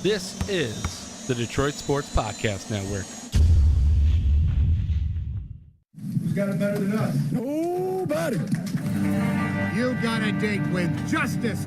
This is the Detroit Sports Podcast Network. Who's got it better than us? Nobody. You got a date with justice.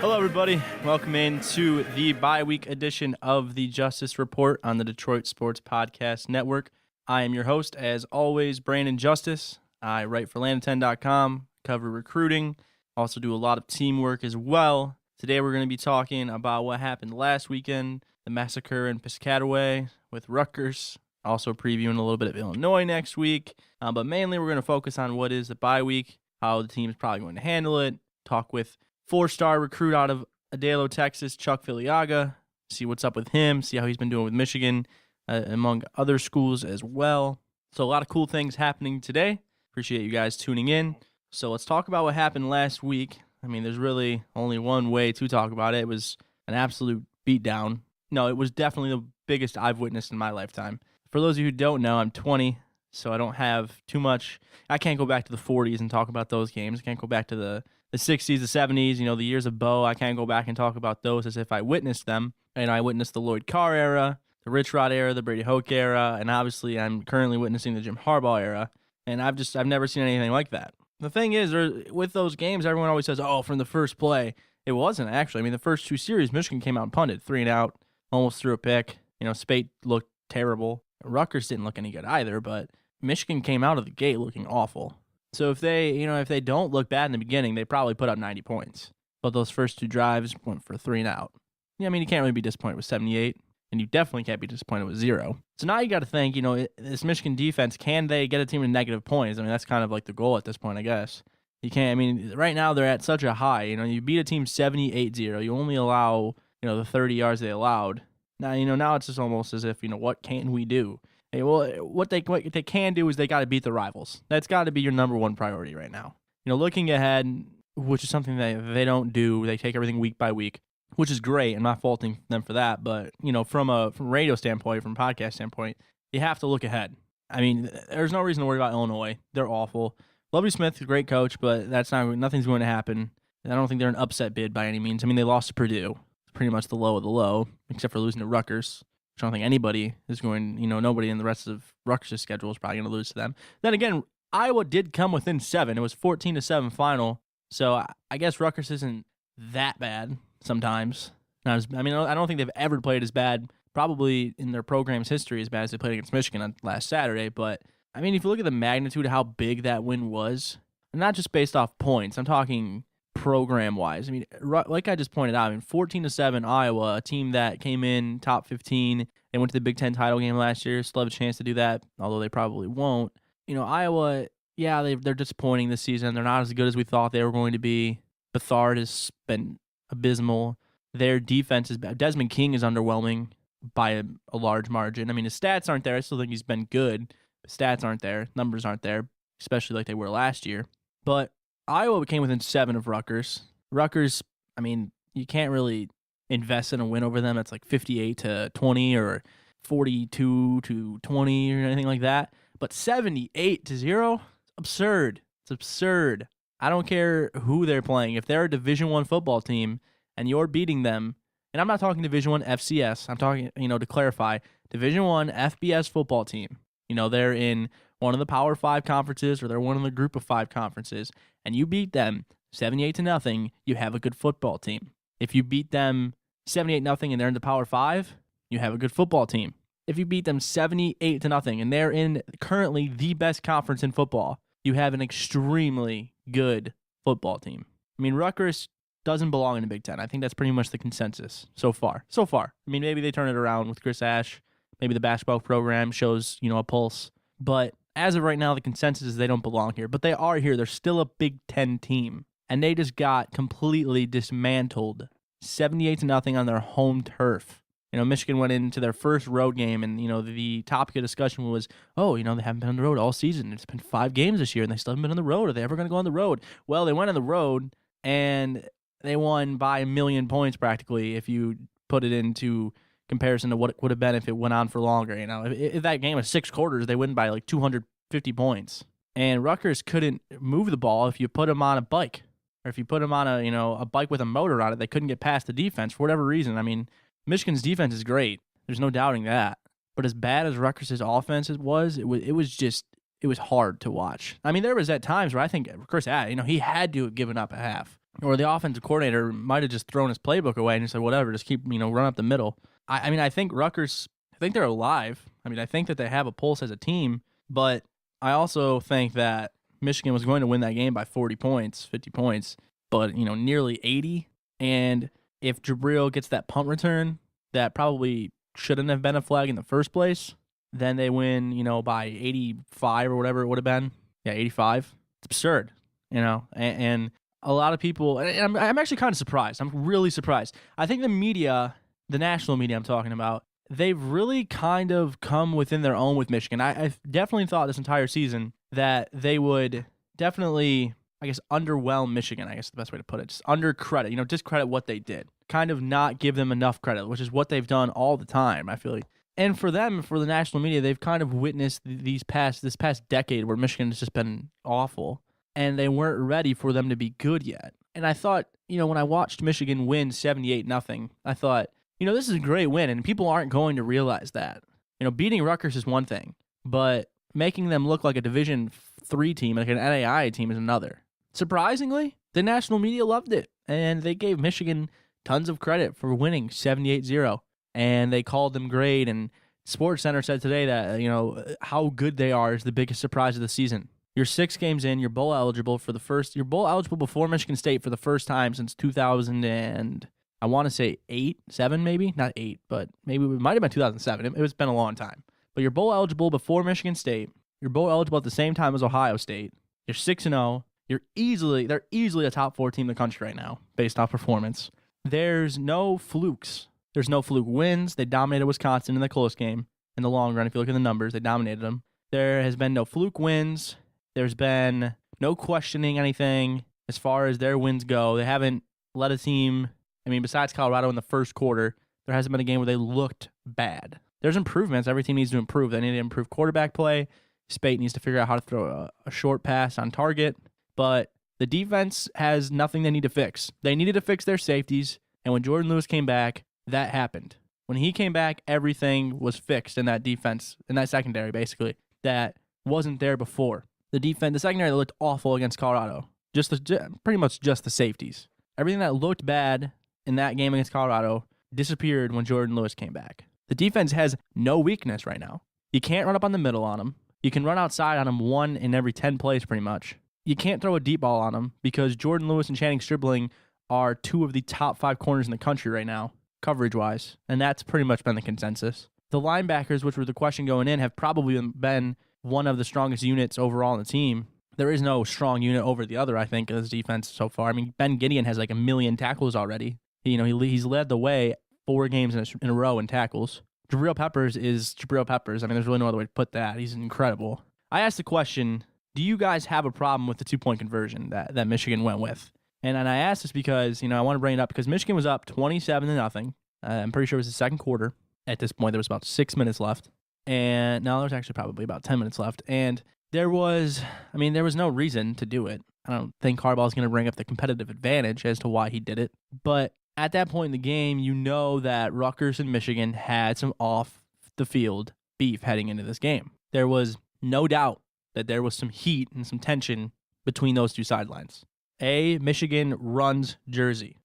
Hello, everybody. Welcome in to the bi-week edition of the Justice Report on the Detroit Sports Podcast Network. I am your host, as always, Brandon Justice. I write for Land10.com, cover recruiting, also do a lot of teamwork as well. Today we're going to be talking about what happened last weekend, the massacre in Piscataway with Rutgers, also previewing a little bit of Illinois next week. But mainly we're going to focus on what is the bye week, how the team is probably going to handle it, talk with four-star recruit out of Adelo, Texas, Chuck Filiaga, see what's up with him, see how he's been doing with Michigan, among other schools as well. So a lot of cool things happening today. Appreciate you guys tuning in. So let's talk about what happened last week. I mean, there's really only one way to talk about it. It was an absolute beatdown. No, it was definitely the biggest I've witnessed in my lifetime. For those of you who don't know, I'm 20, so I don't have too much. I can't go back to the 40s and talk about those games. I can't go back to the 60s, the 70s, the years of Bo. I can't go back and talk about those as if I witnessed them. And I witnessed the Lloyd Carr era, the Rich Rod era, the Brady Hoke era, and obviously I'm currently witnessing the Jim Harbaugh era. And I've never seen anything like that. The thing is, with those games, everyone always says, oh, from the first play. It wasn't, actually. I mean, the first two series, Michigan came out and punted, 3 and out, almost threw a pick. Spate looked terrible. Rutgers didn't look any good either, but Michigan came out of the gate looking awful. So if they don't look bad in the beginning, they probably put up 90 points. But those first two drives went for 3 and out. Yeah, I mean, you can't really be disappointed with 78, and you definitely can't be disappointed with 0. So now you got to think, this Michigan defense, can they get a team to negative points? I mean, that's kind of like the goal at this point, I guess. You can't, I mean, right now they're at such a high. You beat a team 78-0. You only allow, the 30 yards they allowed. Now, now it's just almost as if, what can we do? Hey, well, what they can do is they got to beat the rivals. That's got to be your number one priority right now. looking ahead, which is something that they don't do. They take everything week by week, which is great. I'm not faulting them for that. But, from a radio standpoint, from a podcast standpoint, you have to look ahead. I mean, there's no reason to worry about Illinois. They're awful. Lovie Smith, a great coach, but nothing's going to happen. I don't think they're an upset bid by any means. I mean, they lost to Purdue. It's pretty much the low of the low, except for losing to Rutgers. I don't think anybody is going, nobody in the rest of Rutgers' schedule is probably going to lose to them. Then again, Iowa did come within 7. It was 14-7 final. So I guess Rutgers isn't that bad sometimes. I don't think they've ever played as bad, probably in their program's history, as bad as they played against Michigan on last Saturday. But, I mean, if you look at the magnitude of how big that win was, and not just based off points, I'm talking program-wise. I mean, like I just pointed out, 14-7 Iowa, a team that came in top 15. They went to the Big Ten title game last year. Still have a chance to do that, although they probably won't. Iowa, yeah, they're disappointing this season. They're not as good as we thought they were going to be. Bethard has been abysmal. Their defense is bad. Desmond King is underwhelming by a large margin. I mean, his stats aren't there. I still think he's been good. His stats aren't there. Numbers aren't there, especially like they were last year. But Iowa came within 7 of Rutgers. Rutgers, I mean, you can't really invest in a win over them. It's like 58-20 or 42-20 or anything like that. But 78-0, absurd. It's absurd. I don't care who they're playing. If they're a Division I football team and you're beating them, and I'm not talking Division I FCS. I'm talking, to clarify, Division I FBS football team. They're in one of the Power 5 conferences, or they're one of the Group of 5 conferences, and you beat them 78-0, you have a good football team. If you beat them 78-0 and they're in the Power 5, you have a good football team. If you beat them 78-0 and they're in currently the best conference in football, you have an extremely good football team. I mean, Rutgers doesn't belong in the Big Ten. I think that's pretty much the consensus so far. I mean, maybe they turn it around with Chris Ash. Maybe the basketball program shows, a pulse. But as of right now, the consensus is they don't belong here. But they are here. They're still a Big Ten team. And they just got completely dismantled. 78-0 on their home turf. Michigan went into their first road game, and, the topic of discussion was, they haven't been on the road all season. It's been 5 games this year, and they still haven't been on the road. Are they ever going to go on the road? Well, they went on the road, and they won by 1 million points practically if you put it into comparison to what it would have been if it went on for longer. If that game was 6 quarters, they win by like 250 50 points. And Rutgers couldn't move the ball if you put them on a bike. Or if you put them on a bike with a motor on it, they couldn't get past the defense for whatever reason. I mean, Michigan's defense is great. There's no doubting that. But as bad as Rutgers' offense was, it was hard to watch. I mean, there was at times where I think Chris, he had to have given up a half. Or the offensive coordinator might have just thrown his playbook away and just said, whatever, just keep, run up the middle. I think Rutgers, I think they're alive. I mean, I think that they have a pulse as a team, but I also think that Michigan was going to win that game by 40 points, 50 points, but, nearly 80. And if Jabril gets that punt return, that probably shouldn't have been a flag in the first place, then they win, by 85 or whatever it would have been. Yeah, 85. It's absurd, and a lot of people, and I'm actually kind of surprised. I'm really surprised. I think the media, the national media I'm talking about, they've really kind of come within their own with Michigan. I definitely thought this entire season that they would definitely, underwhelm Michigan, I guess is the best way to put it. Just undercredit, discredit what they did. Kind of not give them enough credit, which is what they've done all the time, I feel like. And for them, for the national media, they've kind of witnessed this past decade where Michigan has just been awful, and they weren't ready for them to be good yet. And I thought, when I watched Michigan win 78-0, I thought, this is a great win, and people aren't going to realize that. Beating Rutgers is one thing, but making them look like a Division III team, like an NAIA team, is another. Surprisingly, the national media loved it, and they gave Michigan tons of credit for winning 78-0, and they called them great, and SportsCenter said today that, how good they are is the biggest surprise of the season. You're 6 games in, you're bowl eligible you're bowl eligible before Michigan State for the first time since 2000 and I want to say 7 maybe, not 8, but maybe it might have been 2007. It's been a long time. But you're bowl eligible before Michigan State. You're bowl eligible at the same time as Ohio State. You're 6-0. They're easily a top 4 team in the country right now based off performance. There's no flukes. There's no fluke wins. They dominated Wisconsin in the close game. In the long run, if you look at the numbers, they dominated them. There has been no fluke wins. There's been no questioning anything as far as their wins go. They haven't let a team, besides Colorado in the first quarter, there hasn't been a game where they looked bad. There's improvements. Every team needs to improve. They need to improve quarterback play. Spate needs to figure out how to throw a short pass on target. But the defense has nothing they need to fix. They needed to fix their safeties, and when Jordan Lewis came back, that happened. When he came back, everything was fixed in that defense, in that secondary, basically, that wasn't there before. The secondary looked awful against Colorado. Pretty much just the safeties. Everything that looked bad in that game against Colorado disappeared when Jordan Lewis came back. The defense has no weakness right now. You can't run up on the middle on them. You can run outside on them 1 in every 10 plays pretty much. You can't throw a deep ball on them because Jordan Lewis and Channing Stribling are 2 of the top 5 corners in the country right now, coverage-wise, and that's pretty much been the consensus. The linebackers, which were the question going in, have probably been one of the strongest units overall in the team. There is no strong unit over the other, I think, in this defense so far. Ben Gideon has like 1 million tackles already. He's led the way 4 games in a row in tackles. Jabril Peppers is Jabril Peppers. There's really no other way to put that. He's incredible. I asked the question, do you guys have a problem with the 2-point conversion that Michigan went with? And I asked this because, I want to bring it up because Michigan was up 27-0. I'm pretty sure it was the second quarter. At this point, there was about 6 minutes left. And no, there was actually probably about 10 minutes left. And there was no reason to do it. I don't think Harbaugh's going to bring up the competitive advantage as to why he did it. But at that point in the game, that Rutgers and Michigan had some off-the-field beef heading into this game. There was no doubt that there was some heat and some tension between those 2 sidelines. Michigan runs Jersey.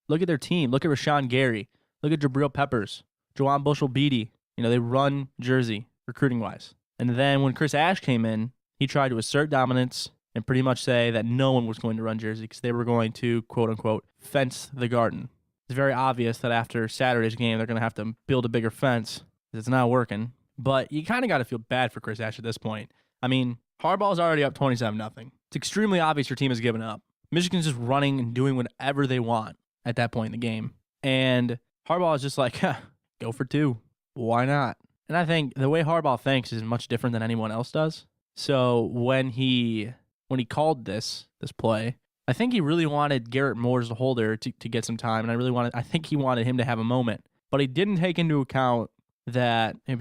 Look at their team. Look at Rashawn Gary. Look at Jabril Peppers. Juwan Bushell-Beatty. They run Jersey, recruiting-wise. And then when Chris Ash came in, he tried to assert dominance and pretty much say that no one was going to run Jersey because they were going to, quote-unquote, fence the garden. It's very obvious that after Saturday's game, they're going to have to build a bigger fence because it's not working. But you kind of got to feel bad for Chris Ash at this point. Harbaugh's already up 27-0. It's extremely obvious your team has given up. Michigan's just running and doing whatever they want at that point in the game. And Harbaugh is just like, go for 2. Why not? And I think the way Harbaugh thinks is much different than anyone else does. So when he called this play, I think he really wanted Garrett Moore's the holder to get some time, and I think he wanted him to have a moment. But he didn't take into account that it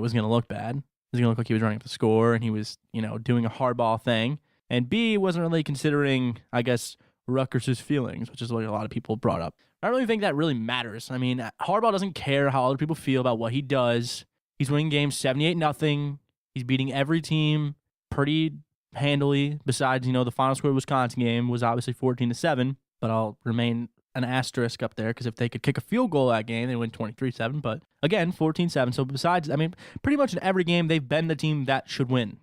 was going to look bad, was going to look like he was running up the score and he was, doing a hardball thing. And B, wasn't really considering, I guess, Rutgers' feelings, which is what a lot of people brought up. I don't really think that really matters. I mean, Harbaugh doesn't care how other people feel about what he does. He's winning games 78-0. He's beating every team pretty handily. Besides, the final score of the Wisconsin game was obviously 14-7, but I'll remain an asterisk up there because if they could kick a field goal that game, they win 23-7. But again, 14-7. So besides, pretty much in every game, they've been the team that should win.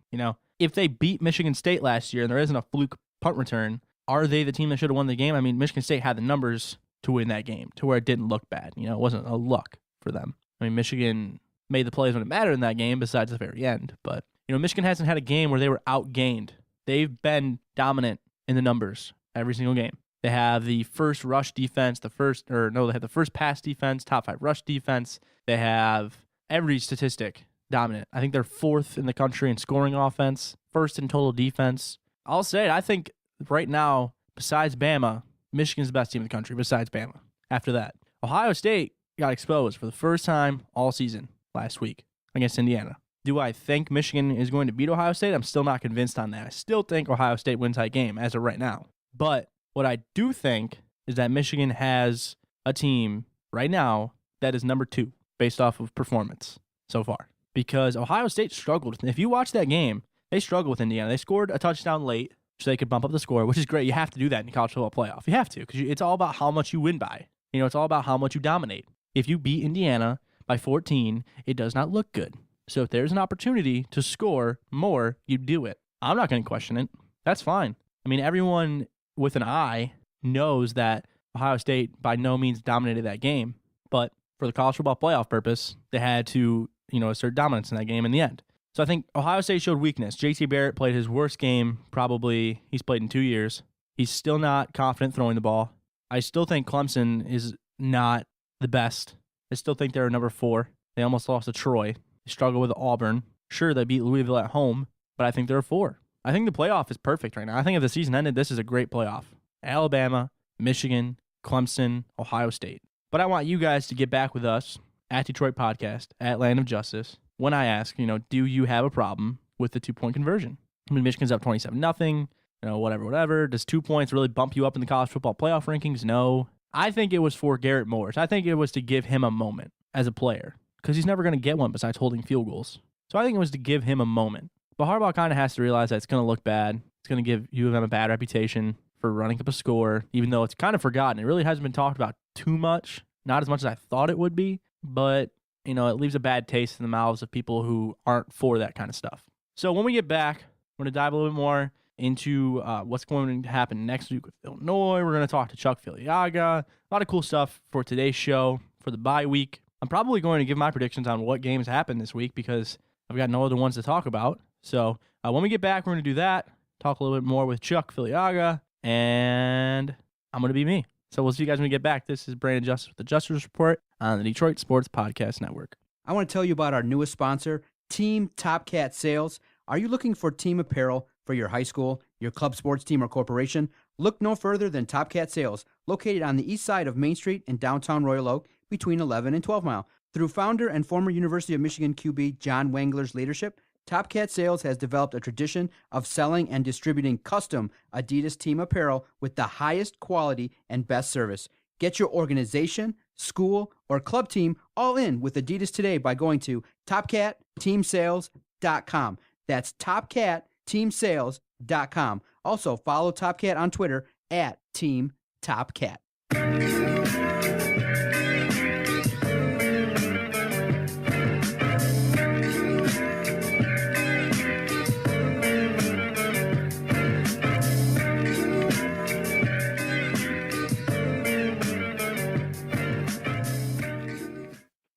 If they beat Michigan State last year and there isn't a fluke punt return, are they the team that should have won the game? Michigan State had the numbers to win that game to where it didn't look bad. It wasn't a luck for them. Michigan made the plays when it mattered in that game besides the very end. But, Michigan hasn't had a game where they were outgained. They've been dominant in the numbers every single game. They have the first rush defense, they have the first pass defense, top 5 rush defense. They have every statistic dominant. I think they're 4th in the country in scoring offense, 1st in total defense. I'll say it, I think right now, besides Bama, Michigan's the best team in the country besides Bama. After that, Ohio State got exposed for the first time all season last week against Indiana. Do I think Michigan is going to beat Ohio State? I'm still not convinced on that. I still think Ohio State wins that game as of right now. But what I do think is that Michigan has a team right now that is number 2 based off of performance so far. Because Ohio State struggled. If you watch that game, they struggled with Indiana. They scored a touchdown late so they could bump up the score, which is great. You have to do that in the college football playoff. You have to because it's all about how much you win by. It's all about how much you dominate. If you beat Indiana by 14, it does not look good. So if there's an opportunity to score more, you do it. I'm not going to question it. That's fine. Everyone with an eye knows that Ohio State by no means dominated that game. But for the college football playoff purpose, they had to, assert dominance in that game in the end. So I think Ohio State showed weakness. JT Barrett played his worst game probably he's played in 2 years. He's still not confident throwing the ball. I still think Clemson is not the best. I still think they're number 4. They almost lost to Troy. They struggle with Auburn. Sure, they beat Louisville at home, but I think they're 4. I think the playoff is perfect right now. I think if the season ended, this is a great playoff. Alabama, Michigan, Clemson, Ohio State. But I want you guys to get back with us at Detroit Podcast, at Land of Justice, when I ask, do you have a problem with the 2-point conversion? Michigan's up 27-0, whatever. Does 2 points really bump you up in the college football playoff rankings? No. I think it was for Garrett Morris. I think it was to give him a moment as a player because he's never going to get one besides holding field goals. So I think it was to give him a moment. But Harbaugh kind of has to realize that it's going to look bad. It's going to give U of M a bad reputation for running up a score, even though it's kind of forgotten. It really hasn't been talked about too much, not as much as I thought it would be, but it leaves a bad taste in the mouths of people who aren't for that kind of stuff. So when we get back, we're going to dive a little bit more into what's going to happen next week with Illinois. We're going to talk to Chuck Filiaga. A lot of cool stuff for today's show for the bye week. I'm probably going to give my predictions on what games happen this week because I've got no other ones to talk about. So when we get back, we're going to do that, talk a little bit more with Chuck Filiaga, and I'm going to be me. So we'll see you guys when we get back. This is Brandon Justice with the Justice Report on the Detroit Sports Podcast Network. I want to tell you about our newest sponsor, Team Top Cat Sales. Are you looking for team apparel for your high school, your club sports team, or corporation? Look no further than Top Cat Sales, located on the east side of Main Street in downtown Royal Oak, between 11 and 12 Mile. Through founder and former University of Michigan QB John Wangler's leadership, Top Cat Sales has developed a tradition of selling and distributing custom Adidas team apparel with the highest quality and best service. Get your organization, school, or club team all in with Adidas today by going to TopCatTeamSales.com. That's TopCatTeamSales.com. Also, follow Top Cat on Twitter at Team Top Cat.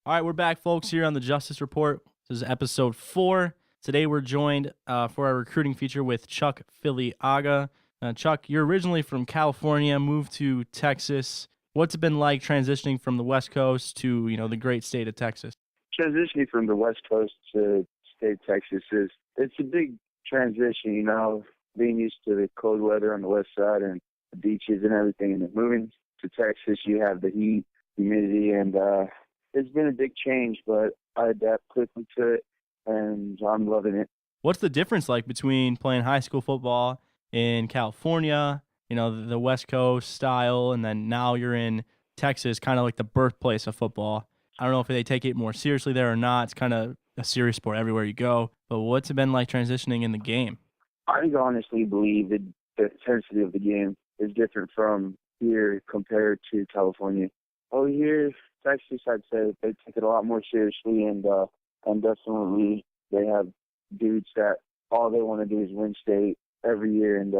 All right, we're back, folks, here on the Justice Report. This is episode 4. Today we're joined for our recruiting feature with Chuck Filiaga. Chuck, you're originally from California, moved to Texas. What's it been like transitioning from the West Coast to, the great state of Texas? Transitioning from the West Coast to state of Texas it's a big transition, being used to the cold weather on the west side and the beaches and everything. And then moving to Texas, you have the heat, humidity, and it's been a big change, but I adapt quickly to it. and I'm loving it. What's the difference like between playing high school football in California, the West Coast style, and then now you're in Texas, kind of like the birthplace of football? I don't know if they take it more seriously there or not. It's kind of a serious sport everywhere you go. But what's it been like transitioning in the game? I honestly believe that the intensity of the game is different from here compared to California. Over here, Texas, I'd say they take it a lot more seriously, and definitely they have dudes that all they want to do is win state every year, and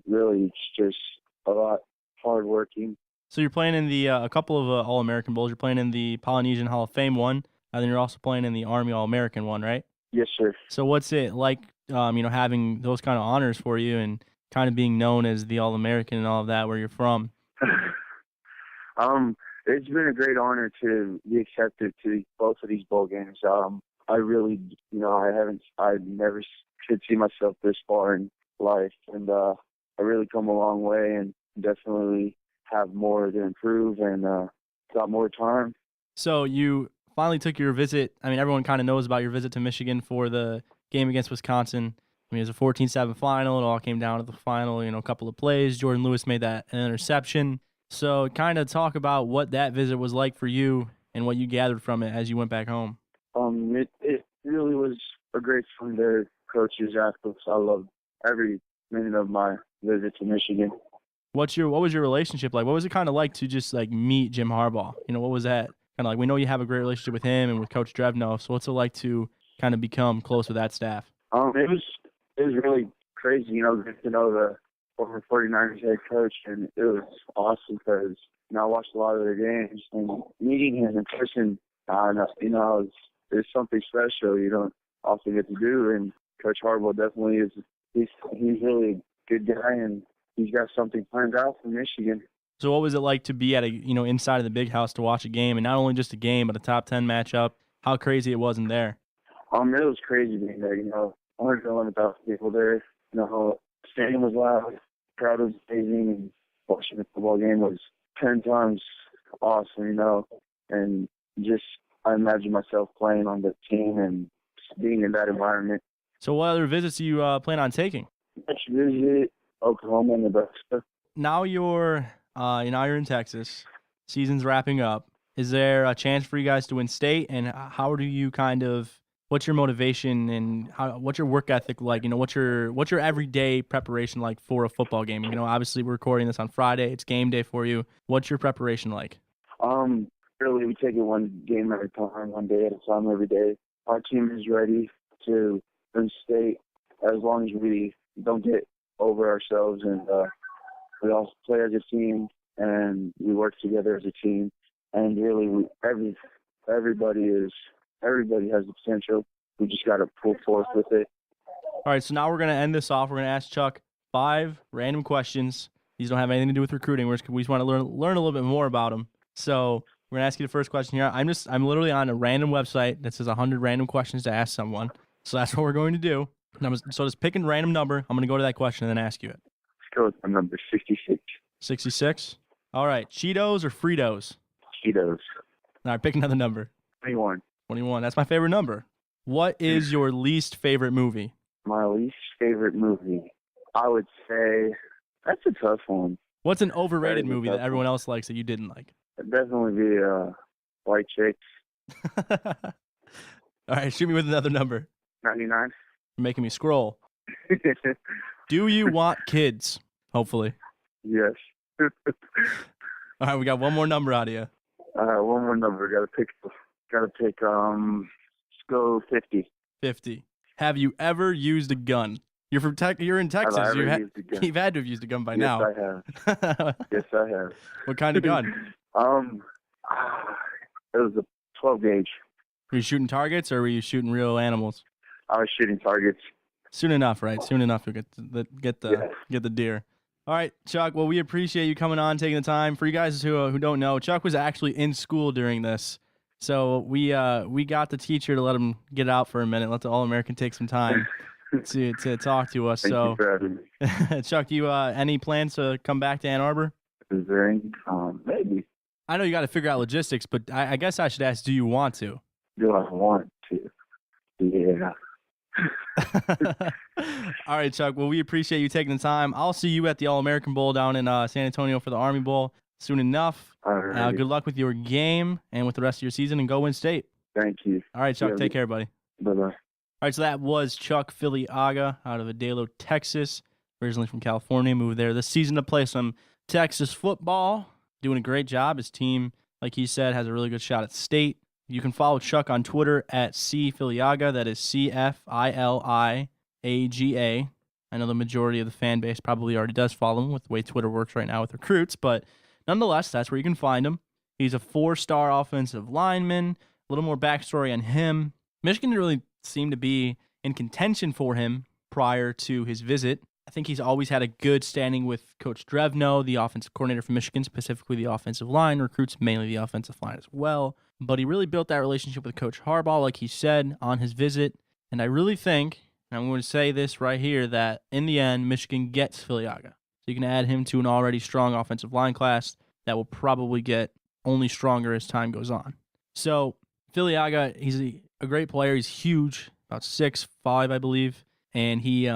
really it's just a lot hardworking. So you're playing in the a couple of All-American Bowls. You're playing in the Polynesian Hall of Fame one, and then you're also playing in the Army All-American one, right? Yes, sir. So what's it like, having those kind of honors for you and kind of being known as the All-American and all of that where you're from? It's been a great honor to be accepted to both of these bowl games. I really, I never could see myself this far in life, and I really come a long way, and definitely have more to improve, and got more time. So you finally took your visit. I mean, everyone kind of knows about your visit to Michigan for the game against Wisconsin. I mean, it was a 14-7 final. It all came down to the final, a couple of plays. Jordan Lewis made that an interception. So kind of talk about what that visit was like for you and what you gathered from it as you went back home. It really was a great fun day. Coaches, athletes, I loved every minute of my visit to Michigan. What was your relationship like? What was it kind of like to just like meet Jim Harbaugh? What was that kind of like? We know you have a great relationship with him and with Coach Drevno. So what's it like to kind of become close with that staff? It was really crazy, get to know the former 49ers head coach, and it was awesome because I watched a lot of their games, and meeting him in person, it's something special you don't often get to do. And Coach Harbaugh definitely is. He's really a good guy, and he's got something planned out for Michigan. So what was it like to be at inside of the big house to watch a game, and not only just a game, but a top 10 matchup? How crazy it was in there? It was crazy being there. 111,000 people there. The stadium was loud, crowd was amazing, and watching the football game was 10 times awesome. And just I imagine myself playing on the team and being in that environment. So what other visits do you plan on taking? Next visit, Oklahoma and Nebraska. Now you're in Texas. Season's wrapping up. Is there a chance for you guys to win state? And how do you what's your motivation and what's your work ethic like? What's your everyday preparation like for a football game? Obviously we're recording this on Friday. It's game day for you. What's your preparation like? Really, we take it one game at a time, one day at a time, every day. Our team is ready to win state as long as we don't get over ourselves, and we all play as a team and we work together as a team. And really, everybody has the potential. We just got to pull forth with it. All right, so now we're going to end this off. We're going to ask Chuck 5 random questions. These don't have anything to do with recruiting. We just want to learn a little bit more about them. So we're going to ask you the first question here. I'm literally on a random website that says 100 random questions to ask someone. So that's what we're going to do. So just pick a random number. I'm going to go to that question and then ask you it. Let's go with number 66. 66? All right, Cheetos or Fritos? Cheetos. All right, pick another number. 21. 21. That's my favorite number. What is your least favorite movie? My least favorite movie, I would say, that's a tough one. What's an overrated movie that everyone else likes that you didn't like? It'd definitely be White Chicks. All right, shoot me with another number. 99. You're making me scroll. Do you want kids? Hopefully. Yes. All right, we got one more number out of you. One more number. Gotta pick. Let's go 50. 50. Have you ever used a gun? You're in Texas. You've had to have used a gun by now. Yes, I have. Yes, I have. What kind of gun? It was a 12 gauge. Were you shooting targets or were you shooting real animals? I was shooting targets. Soon enough, right? Soon enough you'll get the deer. All right, Chuck. Well, we appreciate you coming on, taking the time. For you guys who don't know, Chuck was actually in school during this, so we got the teacher to let him get out for a minute, let the All-American take some time to talk to us. Thank you for having me. Chuck, do you any plans to come back to Ann Arbor? Is there any? Maybe. I know you got to figure out logistics, but I guess I should ask: do you want to? Do I want to? Yeah. All right, Chuck. Well, we appreciate you taking the time. I'll see you at the All-American Bowl down in San Antonio for the Army Bowl soon enough. All right. Good luck with your game and with the rest of your season, and go win state. Thank you. All right, Chuck. Take care, buddy. Bye-bye. All right, so that was Chuck Filiaga out of Adelo, Texas, originally from California, moved there this season to play some Texas football, doing a great job. His team, like he said, has a really good shot at state. You can follow Chuck on Twitter at CFiliaga. That is CFILIAGA. I know the majority of the fan base probably already does follow him with the way Twitter works right now with recruits, but nonetheless, that's where you can find him. He's a 4-star offensive lineman. A little more backstory on him. Michigan didn't really seem to be in contention for him prior to his visit. I think he's always had a good standing with Coach Drevno, the offensive coordinator for Michigan, specifically the offensive line, recruits mainly the offensive line as well. But he really built that relationship with Coach Harbaugh, like he said, on his visit. And I really think, and I'm going to say this right here, that in the end, Michigan gets Filiaga. So you can add him to an already strong offensive line class that will probably get only stronger as time goes on. So Filiaga, he's a great player. He's huge, about 6'5", I believe. And he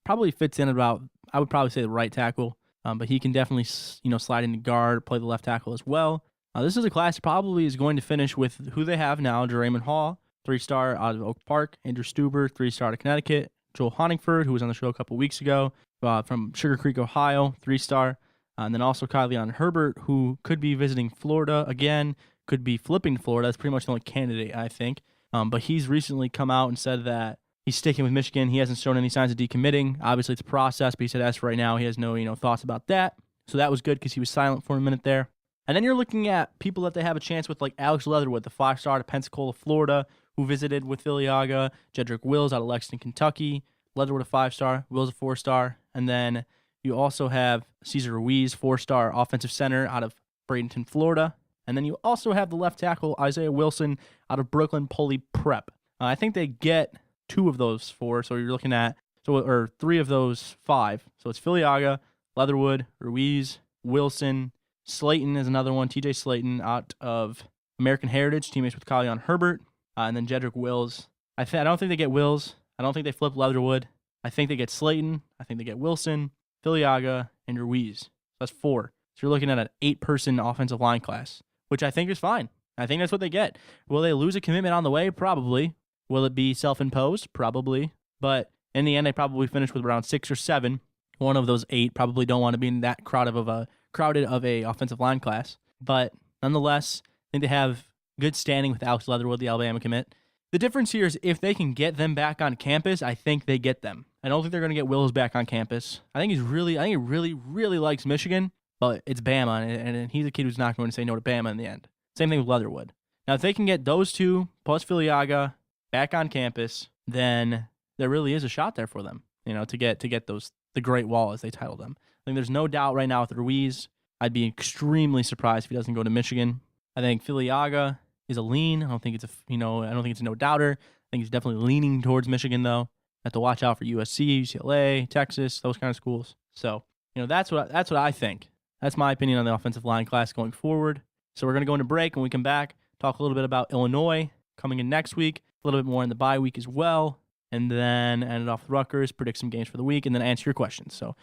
probably fits in about, I would probably say, the right tackle. But he can definitely, slide into guard, play the left tackle as well. This is a class that probably is going to finish with who they have now: Jeraymon Hall, 3-star out of Oak Park; Andrew Stuber, 3-star out of Connecticut; Joel Honigford, who was on the show a couple weeks ago, from Sugar Creek, Ohio, 3-star. And then also Kylian Herbert, who could be visiting Florida again, could be flipping to Florida. That's pretty much the only candidate, I think. But he's recently come out and said that he's sticking with Michigan. He hasn't shown any signs of decommitting. Obviously, it's a process, but he said as for right now, he has no, thoughts about that. So that was good because he was silent for a minute there. And then you're looking at people that they have a chance with, like Alex Leatherwood, the 5-star out of Pensacola, Florida, who visited with Filiaga; Jedrick Wills out of Lexington, Kentucky; Leatherwood a 5-star, Wills a 4-star. And then you also have Cesar Ruiz, 4-star offensive center out of Bradenton, Florida. And then you also have the left tackle, Isaiah Wilson, out of Brooklyn Poly Prep. I think they get 2 of those 4, so you're looking at, or 3 of those 5. So it's Filiaga, Leatherwood, Ruiz, Wilson, Slayton is another one, TJ Slayton out of American Heritage, teammates with Kylian Herbert, and then Jedrick Wills. I don't think they get Wills. I don't think they flip Leatherwood. I think they get Slayton. I think they get Wilson, Filiaga, and Ruiz. That's 4. So you're looking at an 8-person offensive line class, which I think is fine. I think that's what they get. Will they lose a commitment on the way? Probably. Will it be self-imposed? Probably. But in the end, they probably finish with around 6 or 7. One of those 8 probably don't want to be in that crowded of a offensive line class. But nonetheless, I think they have good standing with Alex Leatherwood, the Alabama commit. The difference here is if they can get them back on campus, I think they get them. I don't think they're going to get Wills back on campus. I think he really likes Michigan, but it's Bama, and he's a kid who's not going to say no to Bama in the end. Same thing with Leatherwood. Now, if they can get those 2 plus Filiaga back on campus, then there really is a shot there for them, to get those, the Great Wall, as they titled them. I think there's no doubt right now with Ruiz. I'd be extremely surprised if he doesn't go to Michigan. I think Filiaga is a lean. I don't think it's a no-doubter. I think he's definitely leaning towards Michigan, though. Have to watch out for USC, UCLA, Texas, those kind of schools. So, that's what I think. That's my opinion on the offensive line class going forward. So we're going to go into break. When we come back, talk a little bit about Illinois coming in next week, a little bit more in the bye week as well, and then end it off with Rutgers, predict some games for the week, and then answer your questions. So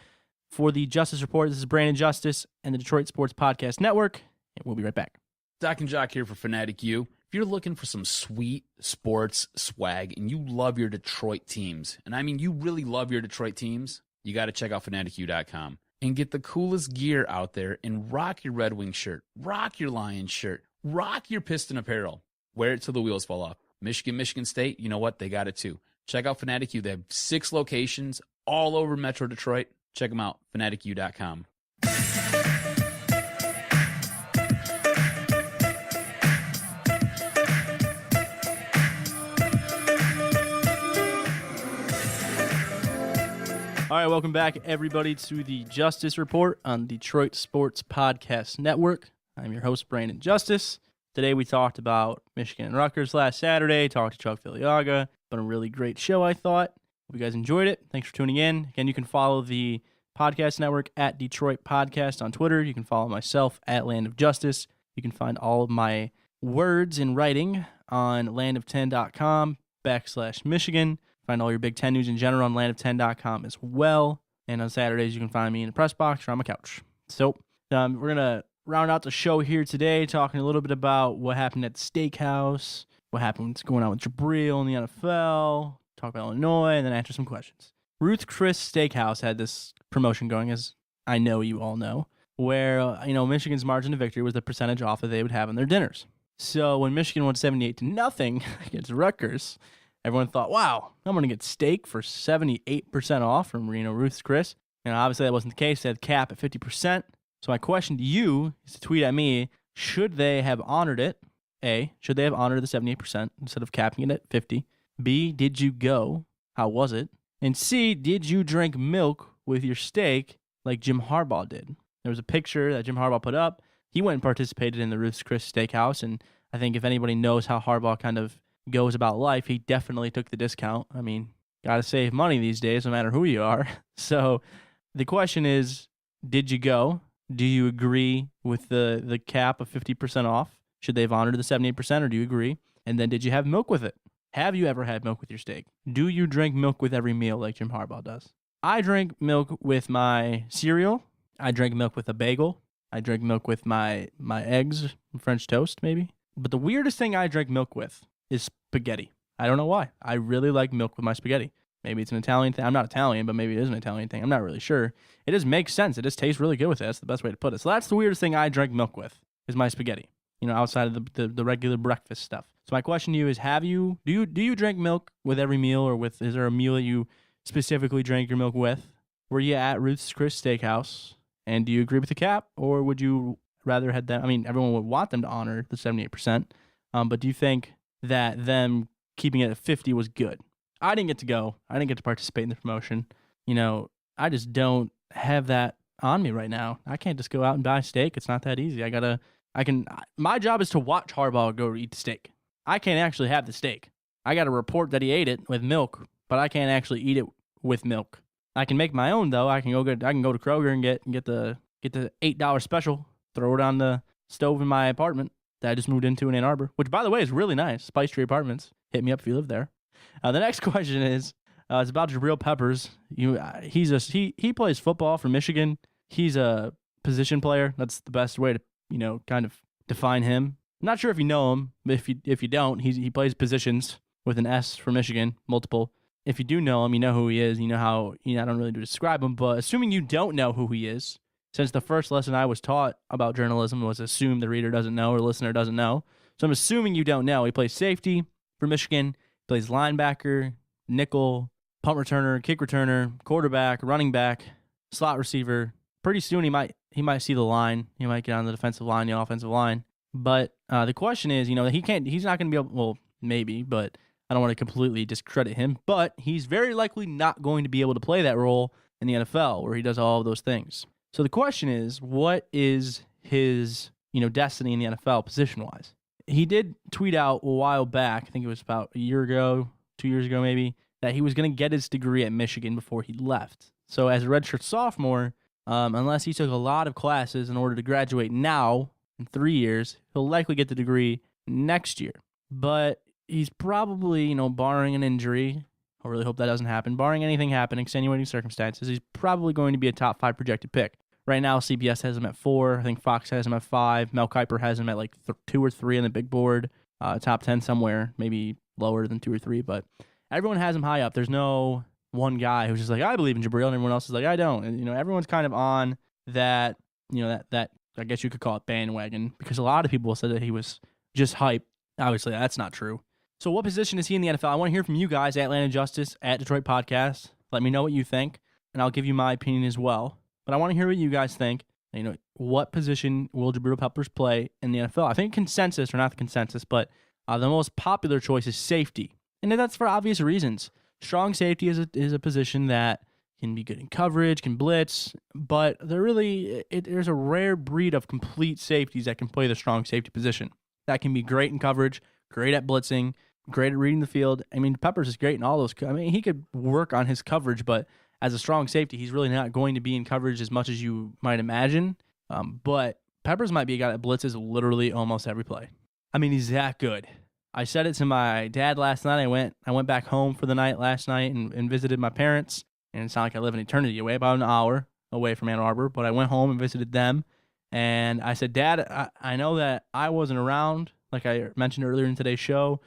for the Justice Report, this is Brandon Justice and the Detroit Sports Podcast Network, and we'll be right back. Doc and Jock here for Fanatic U. If you're looking for some sweet sports swag and you love your Detroit teams, and I mean you really love your Detroit teams, you got to check out fanaticu.com and get the coolest gear out there and rock your Red Wings shirt, rock your Lions shirt, rock your Piston apparel. Wear it till the wheels fall off. Michigan State, you know what? They got it too. Check out Fanatic U. They have 6 locations all over Metro Detroit. Check them out, fanaticu.com. All right, welcome back, everybody, to the Justice Report on Detroit Sports Podcast Network. I'm your host, Brandon Justice. Today we talked about Michigan and Rutgers last Saturday, talked to Chuck Filiaga. Been a really great show, I thought. Hope you guys enjoyed it. Thanks for tuning in. Again, you can follow the podcast network at Detroit Podcast on Twitter. You can follow myself at Land of Justice. You can find all of my words in writing on landoften.com. LandofTen.com/Michigan. Find all your Big Ten news in general on LandofTen.com as well. And on Saturdays, you can find me in the press box or on my couch. So we're going to round out the show here today, talking a little bit about what happened at the steakhouse, what's going on with Jabril in the NFL, talk about Illinois, and then answer some questions. Ruth's Chris Steakhouse had this promotion going, as I know you all know, where Michigan's margin of victory was the percentage off that they would have on their dinners. So when Michigan won 78-0 against Rutgers, everyone thought, wow, I'm going to get steak for 78% off from Ruth's Chris. And obviously that wasn't the case. They had cap at 50%. So my question to you is to tweet at me, should they have honored it? A, should they have honored the 78% instead of capping it at 50? B, did you go? How was it? And C, did you drink milk with your steak like Jim Harbaugh did? There was a picture that Jim Harbaugh put up. He went and participated in the Ruth's Chris Steakhouse, and I think if anybody knows how Harbaugh kind of goes about life, he definitely took the discount. I mean, got to save money these days, no matter who you are. So the question is, did you go? Do you agree with the cap of 50% off? Should they have honored the 78%, or do you agree? And then did you have milk with it? Have you ever had milk with your steak? Do you drink milk with every meal like Jim Harbaugh does? I drink milk with my cereal. I drink milk with a bagel. I drink milk with my eggs, French toast maybe. But the weirdest thing I drink milk with is spaghetti. I don't know why. I really like milk with my spaghetti. Maybe it's an Italian thing. I'm not Italian, but maybe it is an Italian thing. I'm not really sure. It just makes sense. It just tastes really good with it. That's the best way to put it. So that's the weirdest thing I drink milk with, is my spaghetti. Outside of the regular breakfast stuff. So my question to you is, do you drink milk with every meal, or is there a meal that you specifically drank your milk with? Were you at Ruth's Chris Steakhouse, and do you agree with the cap, or would you rather had them? I mean, everyone would want them to honor the 78%, but do you think that them keeping it at 50 was good? I didn't get to go. I didn't get to participate in the promotion. I just don't have that on me right now. I can't just go out and buy steak. It's not that easy. My job is to watch Harbaugh go eat the steak. I can't actually have the steak. I got to report that he ate it with milk, but I can't actually eat it with milk. I can make my own though. I can go to Kroger and get the $8 special, throw it on the stove in my apartment that I just moved into in Ann Arbor, which by the way is really nice. Spice Tree Apartments. Hit me up if you live there. The next question is it's about Jabril Peppers. He plays football for Michigan. He's a position player. That's the best way to kind of define him. I'm not sure if you know him, but if you don't, he plays positions with an S for Michigan, multiple. If you do know him, you know who he is. You know how, I don't really describe him, but assuming you don't know who he is, since the first lesson I was taught about journalism was assume the reader doesn't know or listener doesn't know. So I'm assuming you don't know. He plays safety for Michigan, plays linebacker, nickel, punt returner, kick returner, quarterback, running back, slot receiver. Pretty soon he might see the line. He might get on the defensive line, the offensive line. But the question is, he's not going to be able, well, maybe, but I don't want to completely discredit him. But he's very likely not going to be able to play that role in the NFL where he does all of those things. So the question is, what is his, destiny in the NFL position-wise? He did tweet out a while back, I think it was about a year ago, 2 years ago maybe, that he was going to get his degree at Michigan before he left. So as a redshirt sophomore, unless he took a lot of classes in order to graduate now in 3 years, he'll likely get the degree next year. But he's probably, barring an injury, I really hope that doesn't happen, barring anything happen, extenuating circumstances, he's probably going to be a top 5 projected pick. Right now, CBS has him at 4. I think Fox has him at 5. Mel Kiper has him at 2 or 3 on the big board. Top 10 somewhere, maybe lower than 2 or 3. But everyone has him high up. There's no one guy who's just like, I believe in Jabril, and everyone else is like, I don't. And, everyone's kind of on that, that I guess you could call it bandwagon, because a lot of people said that he was just hype. Obviously, that's not true. So what position is he in the NFL? I want to hear from you guys at Atlanta Justice, at Detroit Podcast. Let me know what you think, and I'll give you my opinion as well. But I want to hear what you guys think. What position will Jabril Peppers play in the NFL? I think consensus, or not the consensus, but the most popular choice is safety. And that's for obvious reasons. Strong safety is a position that can be good in coverage, can blitz, but there's a rare breed of complete safeties that can play the strong safety position. That can be great in coverage, great at blitzing, great at reading the field. I mean, Peppers is great in all those. I mean, he could work on his coverage, but as a strong safety, he's really not going to be in coverage as much as you might imagine. But Peppers might be a guy that blitzes literally almost every play. I mean, he's that good. I said it to my dad last night. I went back home for the night last night and visited my parents. And it sounded like I live an eternity away, about an hour away from Ann Arbor. But I went home and visited them. And I said, Dad, I know that I wasn't around, like I mentioned earlier in today's show.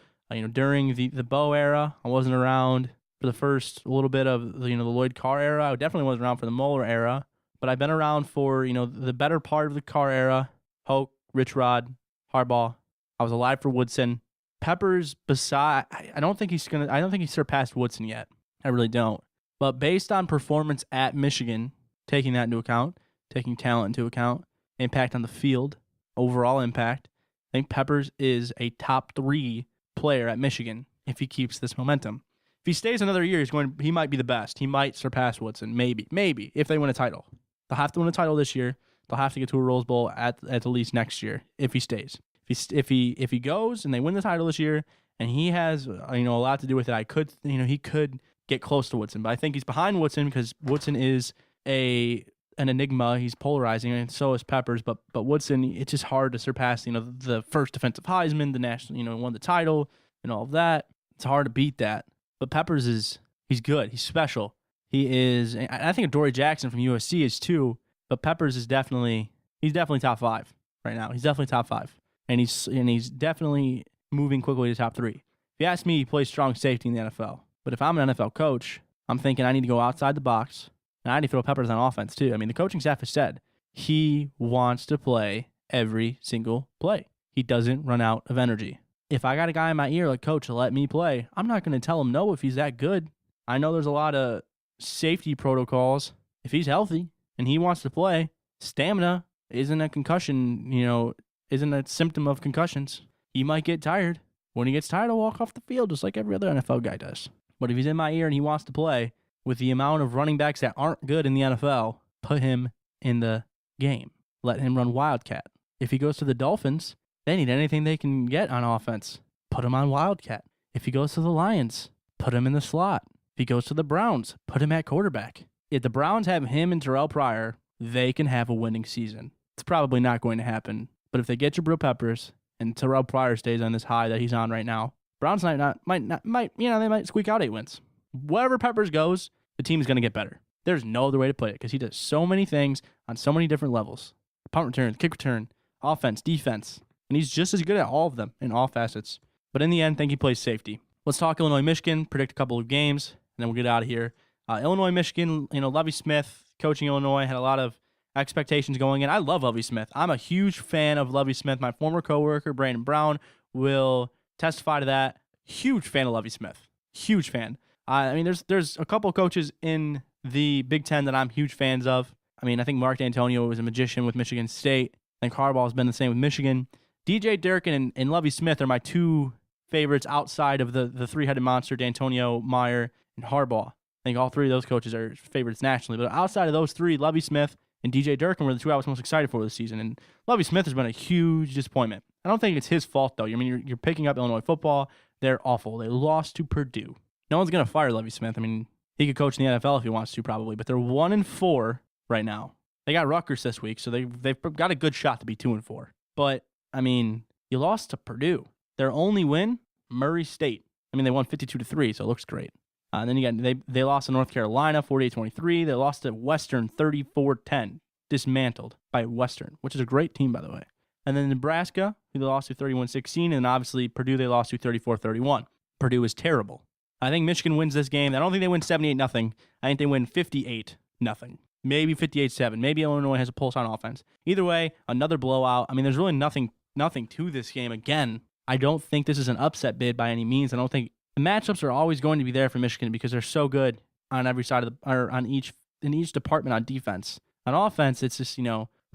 During the Bo era, I wasn't around for the first little bit of the Lloyd Carr era. I definitely wasn't around for the Moeller era. But I've been around for the better part of the Carr era. Hoke, Rich Rod, Harbaugh. I was alive for Woodson. Peppers, I don't think he's surpassed Woodson yet. I really don't. But based on performance at Michigan, taking that into account, taking talent into account, impact on the field, overall impact, I think Peppers is a top 3 player at Michigan if he keeps this momentum. If he stays another year, he might be the best. He might surpass Woodson, maybe if they win a title. They'll have to win a title this year. They'll have to get to a Rose Bowl at the least next year if he stays. If he goes and they win the title this year, and he has a lot to do with it, he could get close to Woodson. But I think he's behind Woodson because Woodson is an enigma. He's polarizing, and so is Peppers. But Woodson, it's just hard to surpass. The first defensive Heisman, the national, won the title, and all of that. It's hard to beat that. But Peppers he's good. He's special. He is. I think Dory Jackson from USC is too. But Peppers is definitely top 5 right now. He's definitely top 5. And he's definitely moving quickly to top 3. If you ask me, he plays strong safety in the NFL. But if I'm an NFL coach, I'm thinking I need to go outside the box, and I need to throw Peppers on offense too. I mean, the coaching staff has said he wants to play every single play. He doesn't run out of energy. If I got a guy in my ear like, Coach, let me play, I'm not going to tell him no if he's that good. I know there's a lot of safety protocols. If he's healthy and he wants to play, stamina isn't a concussion, isn't a symptom of concussions. He might get tired. When he gets tired, he'll walk off the field just like every other NFL guy does. But if he's in my ear and he wants to play, with the amount of running backs that aren't good in the NFL, put him in the game. Let him run Wildcat. If he goes to the Dolphins, they need anything they can get on offense. Put him on Wildcat. If he goes to the Lions, put him in the slot. If he goes to the Browns, put him at quarterback. If the Browns have him and Terrell Pryor, they can have a winning season. It's probably not going to happen. But if they get Jabril Peppers and Terrell Pryor stays on this high that he's on right now, Browns they might squeak out 8 wins. Wherever Peppers goes, the team is going to get better. There's no other way to put it because he does so many things on so many different levels. Punt return, kick return, offense, defense. And he's just as good at all of them in all facets. But in the end, I think he plays safety. Let's talk Illinois-Michigan, predict a couple of games, and then we'll get out of here. Illinois-Michigan, Lovie Smith, coaching Illinois, had a lot of expectations going in. I love Lovie Smith. I'm a huge fan of Lovie Smith. My former coworker, Brandon Brown, will testify to that. Huge fan of Lovie Smith. Huge fan. I mean, there's a couple of coaches in the Big Ten that I'm huge fans of. I mean, I think Mark D'Antonio was a magician with Michigan State. I think Harbaugh has been the same with Michigan. DJ Durkin and Lovie Smith are my 2 favorites outside of the three-headed monster, D'Antonio, Meyer, and Harbaugh. I think all 3 of those coaches are favorites nationally. But outside of those 3, Lovie Smith and DJ Durkin were the 2 I was most excited for this season. And Lovie Smith has been a huge disappointment. I don't think it's his fault, though. I mean, you're picking up Illinois football. They're awful. They lost to Purdue. No one's going to fire Lovie Smith. I mean, he could coach in the NFL if he wants to, probably. But they're 1-4 right now. They got Rutgers this week, so they've got a good shot to be 2-4. But, I mean, you lost to Purdue. Their only win, Murray State. I mean, they won 52-3, so it looks great. And then you got they lost to North Carolina 48-23. They lost to Western 34-10, dismantled by Western, which is a great team, by the way. And then Nebraska, who they lost to 31-16, and obviously Purdue they lost to 34-31. Purdue is terrible. I think Michigan wins this game. I don't think they win 78-0. I think they win 58-0. Maybe 58-7. Maybe Illinois has a pulse on offense. Either way, another blowout. I mean, there's really nothing to this game. Again, I don't think this is an upset bid by any means. I don't think the matchups are always going to be there for Michigan because they're so good on every side of in each department on defense. On offense, it's just,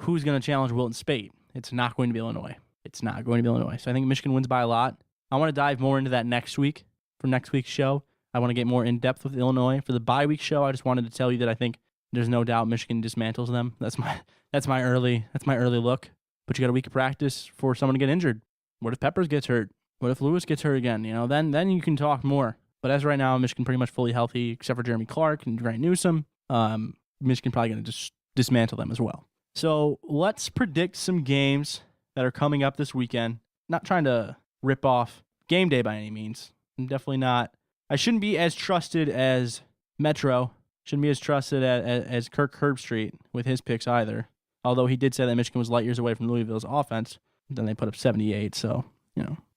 who's going to challenge Wilton Speight? It's not going to be Illinois. So I think Michigan wins by a lot. I want to dive more into that next week for next week's show. I want to get more in depth with Illinois. For the bye week show, I just wanted to tell you that I think there's no doubt Michigan dismantles them. That's my early look. But you got a week of practice for someone to get injured. What if Peppers gets hurt? What if Lewis gets hurt again? Then you can talk more. But as right now, Michigan pretty much fully healthy, except for Jeremy Clark and Grant Newsome. Michigan probably going to just dismantle them as well. So let's predict some games that are coming up this weekend. Not trying to rip off game day by any means. I'm definitely not. I shouldn't be as trusted as Metro. Shouldn't be as trusted as Kirk Herbstreit with his picks either. Although he did say that Michigan was light years away from Louisville's offense. Then they put up 78, so,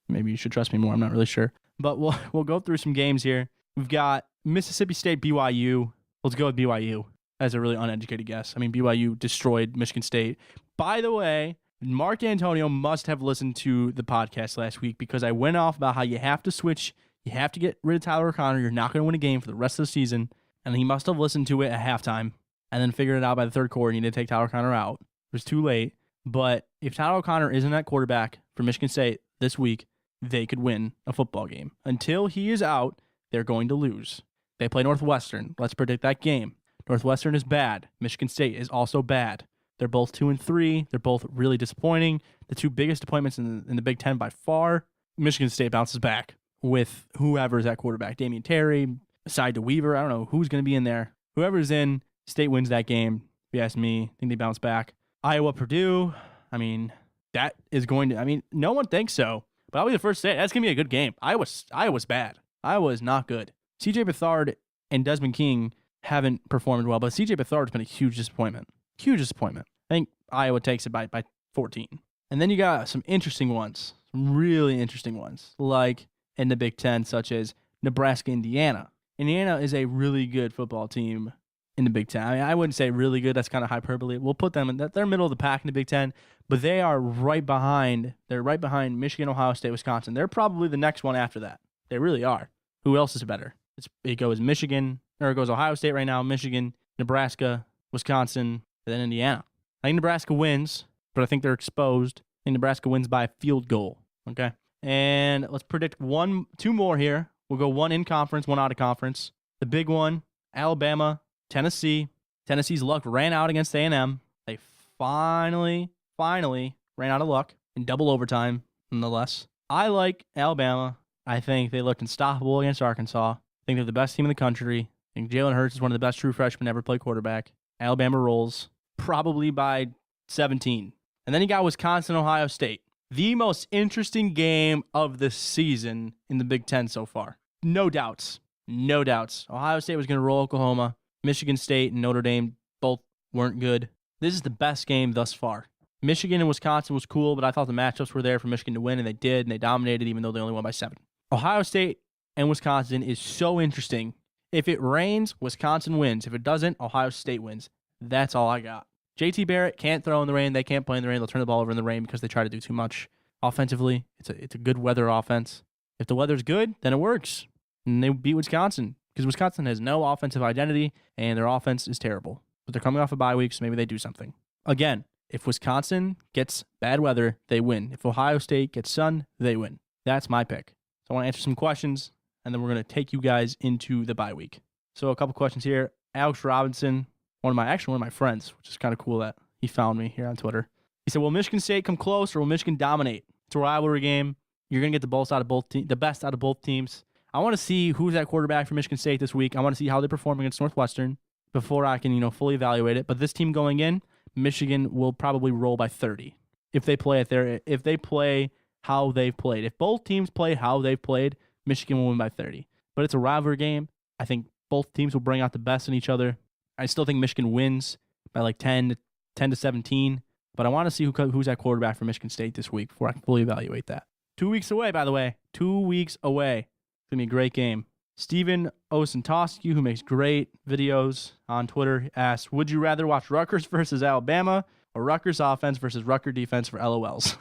maybe you should trust me more. I'm not really sure. But we'll go through some games here. We've got Mississippi State, BYU. Let's go with BYU as a really uneducated guess. I mean, BYU destroyed Michigan State. By the way, Mark Antonio must have listened to the podcast last week because I went off about how you have to switch. You have to get rid of Tyler O'Connor. You're not going to win a game for the rest of the season. And he must have listened to it at halftime and then figured it out by the third quarter and he did take Tyler O'Connor out. It was too late. But if Tyler O'Connor isn't at quarterback for Michigan State this week, they could win a football game. Until he is out, they're going to lose. They play Northwestern. Let's predict that game. Northwestern is bad. Michigan State is also bad. They're both 2-3. They're both really disappointing. The two biggest disappointments in the Big Ten by far. Michigan State bounces back with whoever's at quarterback. Damian Terry, aside to Weaver. I don't know who's going to be in there. Whoever's in, State wins that game. If you ask me, I think they bounce back. Iowa, Purdue. I mean, that is going to. I mean, no one thinks so, but I'll be the first to say it. That's going to be a good game. Iowa's bad. Iowa is not good. C.J. Beathard and Desmond King haven't performed well, but C.J. Beathard's been a huge disappointment. Huge disappointment. I think Iowa takes it by 14. And then you got some interesting ones, some really interesting ones, like in the Big Ten, such as Nebraska, Indiana. Indiana is a really good football team in the Big Ten. I mean, I wouldn't say really good. That's kind of hyperbole. We'll put them in they're middle of the pack in the Big Ten, but they are right behind. They're right behind Michigan, Ohio State, Wisconsin. They're probably the next one after that. They really are. Who else is better? It goes Ohio State right now, Michigan, Nebraska, Wisconsin, and then Indiana. I think Nebraska wins, but I think they're exposed. I think Nebraska wins by a field goal. Okay. And let's predict two more here. We'll go one in conference, one out of conference. The big one, Alabama, Tennessee. Tennessee's luck ran out against A&M. They finally ran out of luck in double overtime, nonetheless. I like Alabama. I think they looked unstoppable against Arkansas. I think they're the best team in the country. I think Jalen Hurts is one of the best true freshmen ever play quarterback. Alabama rolls, probably by 17. And then you got Wisconsin, Ohio State. The most interesting game of the season in the Big Ten so far. No doubts. Ohio State was going to roll Oklahoma. Michigan State and Notre Dame both weren't good. This is the best game thus far. Michigan and Wisconsin was cool, but I thought the matchups were there for Michigan to win, and they did, and they dominated even though they only won by 7. Ohio State and Wisconsin is so interesting. If it rains, Wisconsin wins. If it doesn't, Ohio State wins. That's all I got. JT Barrett can't throw in the rain. They can't play in the rain. They'll turn the ball over in the rain because they try to do too much. Offensively, it's a good weather offense. If the weather's good, then it works. And they beat Wisconsin because Wisconsin has no offensive identity and their offense is terrible. But they're coming off a bye week, so maybe they do something. Again, if Wisconsin gets bad weather, they win. If Ohio State gets sun, they win. That's my pick. So I want to answer some questions, and then we're going to take you guys into the bye week. So a couple questions here. Alex Robinson, one of my friends, which is kind of cool that he found me here on Twitter. He said, will Michigan State come close or will Michigan dominate? It's a rivalry game. You're going to get the best out of both teams. I want to see who's at quarterback for Michigan State this week. I want to see how they perform against Northwestern before I can, fully evaluate it. But this team going in, Michigan will probably roll by 30 if they play how they've played. If both teams play how they've played, Michigan will win by 30. But it's a rivalry game. I think both teams will bring out the best in each other. I still think Michigan wins by like 10 to 17. But I want to see who's at quarterback for Michigan State this week before I can fully evaluate that. 2 weeks away, by the way. 2 weeks away. It's going to be a great game. Steven Osentowski, who makes great videos on Twitter, asks, would you rather watch Rutgers versus Alabama or Rutgers offense versus Rutgers defense for LOLs?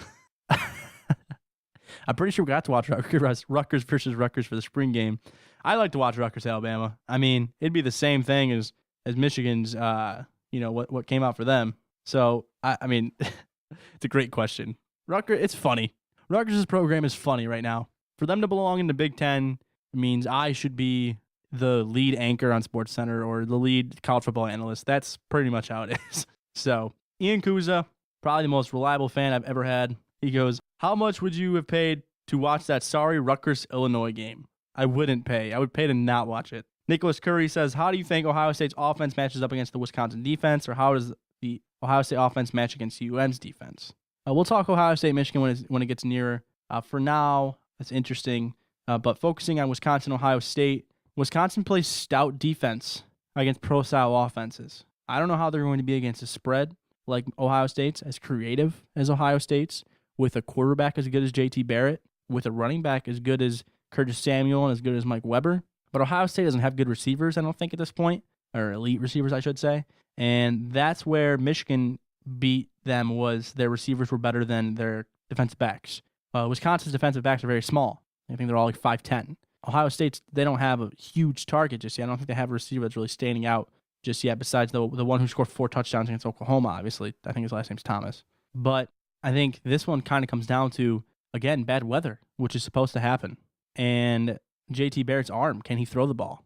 I'm pretty sure we got to watch Rutgers versus Rutgers for the spring game. I like to watch Rutgers Alabama. I mean, it'd be the same thing as Michigan's, what came out for them. So, I mean, it's a great question. Rutgers, it's funny. Rutgers' program is funny right now. For them to belong in the Big Ten means I should be the lead anchor on SportsCenter or the lead college football analyst. That's pretty much how it is. So, Ian Kuza, probably the most reliable fan I've ever had. He goes, how much would you have paid to watch that sorry Rutgers-Illinois game? I wouldn't pay. I would pay to not watch it. Nicholas Curry says, how do you think Ohio State's offense matches up against the Wisconsin defense, or how does the Ohio State offense match against UM's defense? We'll talk Ohio State, Michigan when it gets nearer. For now, That's interesting. But focusing on Wisconsin, Ohio State, Wisconsin plays stout defense against pro-style offenses. I don't know how they're going to be against a spread like Ohio State's, as creative as Ohio State's, with a quarterback as good as JT Barrett, with a running back as good as Curtis Samuel and as good as Mike Weber. But Ohio State doesn't have good receivers, I don't think, at this point, or elite receivers, I should say. And that's where Michigan beat them, was their receivers were better than their defensive backs. Wisconsin's defensive backs are very small. I think they're all like 5'10". Ohio State's, they don't have a huge target just yet. I don't think they have a receiver that's really standing out just yet, besides the one who scored 4 touchdowns against Oklahoma, obviously. I think his last name's Thomas. But I think this one kind of comes down to, again, bad weather, which is supposed to happen. And JT Barrett's arm, can he throw the ball?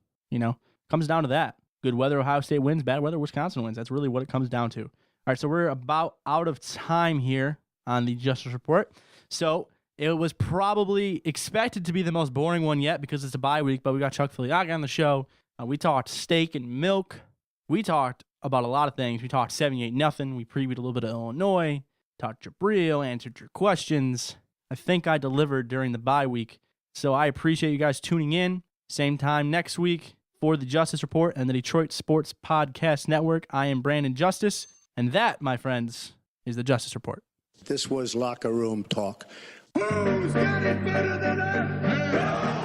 Comes down to that. Good weather, Ohio State wins. Bad weather, Wisconsin wins. That's really what it comes down to. All right, so we're about out of time here on the Justice Report. So it was probably expected to be the most boring one yet because it's a bye week, but we got Chuck Filiaga on the show. We talked steak and milk. We talked about a lot of things. We talked 78-0. We previewed a little bit of Illinois. Talked Jabril, answered your questions. I think I delivered during the bye week. So I appreciate you guys tuning in. Same time next week for the Justice Report and the Detroit Sports Podcast Network. I am Brandon Justice, and that, my friends, is the Justice Report. This was locker room talk. Who's got it better than us?